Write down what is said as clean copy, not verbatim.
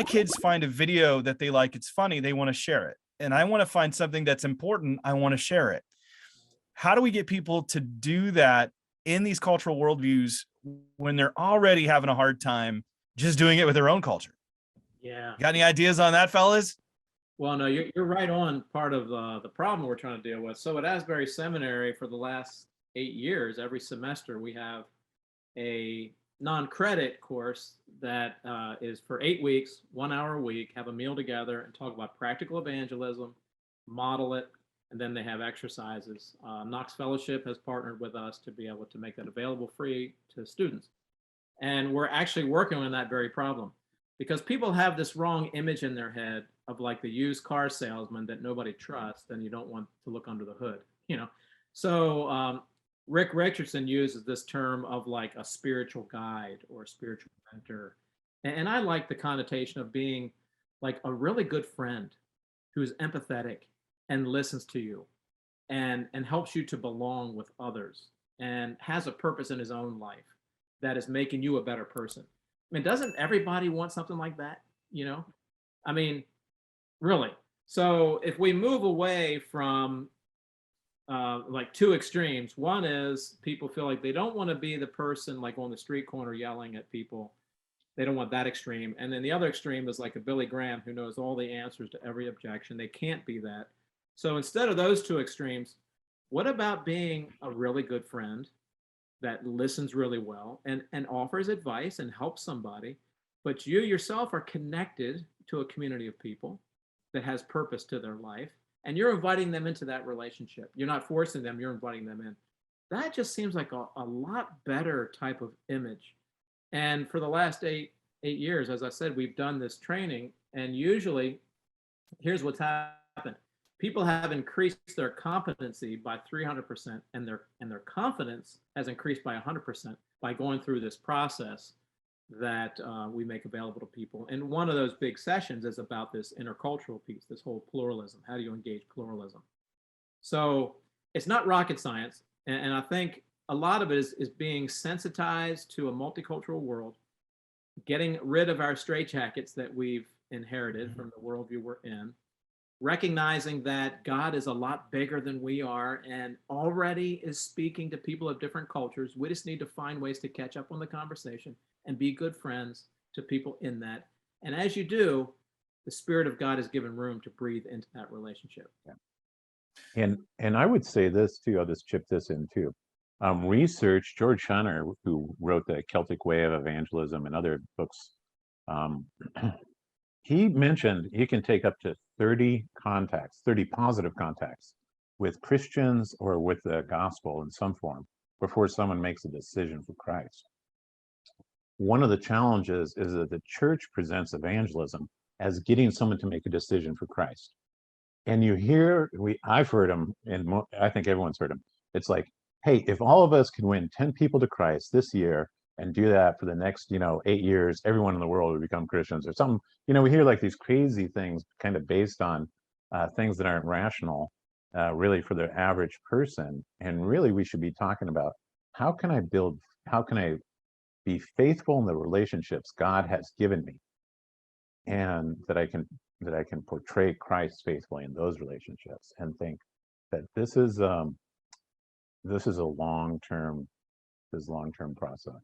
my kids find a video that they like, it's funny, they want to share it. And I want to find something that's important, I want to share it. How do we get people to do that in these cultural worldviews when they're already having a hard time just doing it with their own culture? Yeah. Got any ideas on that, fellas? Well, no, you're right on part of the problem we're trying to deal with. So at Asbury Seminary, for the last 8 years, every semester we have a non-credit course that is for 8 weeks, 1 hour a week, have a meal together and talk about practical evangelism, model it, and then they have exercises. Knox Fellowship has partnered with us to be able to make that available free to students. And we're actually working on that very problem, because people have this wrong image in their head of like the used car salesman that nobody trusts, and you don't want to look under the hood, you know. So Rick Richardson uses this term of like a spiritual guide or a spiritual mentor. And I like the connotation of being like a really good friend who's empathetic and listens to you and helps you to belong with others and has a purpose in his own life that is making you a better person. I mean, doesn't everybody want something like that? You know, I mean, really. So if we move away from like two extremes, one is people feel like they don't want to be the person like on the street corner yelling at people. They don't want that extreme. And then the other extreme is like a Billy Graham who knows all the answers to every objection. They can't be that. So instead of those two extremes, what about being a really good friend that listens really well and offers advice and helps somebody, but you yourself are connected to a community of people that has purpose to their life, and you're inviting them into that relationship. You're not forcing them, you're inviting them in. That just seems like a lot better type of image. And for the last eight years, as I said, we've done this training, and usually here's what's happened. People have increased their competency by 300%, and their confidence has increased by 100% by going through this process that we make available to people. And one of those big sessions is about this intercultural piece, this whole pluralism. How do you engage pluralism? So it's not rocket science, and I think a lot of it is being sensitized to a multicultural world, getting rid of our straitjackets that we've inherited from the worldview we're in, recognizing that God is a lot bigger than we are and already is speaking to people of different cultures. We just need to find ways to catch up on the conversation and be good friends to people in that. And as you do, the Spirit of God is given room to breathe into that relationship. Yeah. And I would say this too, I'll just chip this in too. Research, George Shunner, who wrote The Celtic Way of Evangelism and other books, he mentioned he can take up to 30 contacts, 30 positive contacts with Christians or with the gospel in some form before someone makes a decision for Christ. One of the challenges is that the church presents evangelism as getting someone to make a decision for Christ. And you hear, I've heard them, and I think everyone's heard them. It's like, hey, if all of us can win 10 people to Christ this year and do that for the next, 8 years, everyone in the world will become Christians or something. We hear like these crazy things kind of based on things that aren't rational, really for the average person. And really, we should be talking about how can I be faithful in the relationships God has given me, and that I can portray Christ faithfully in those relationships, and think that this is a long-term process.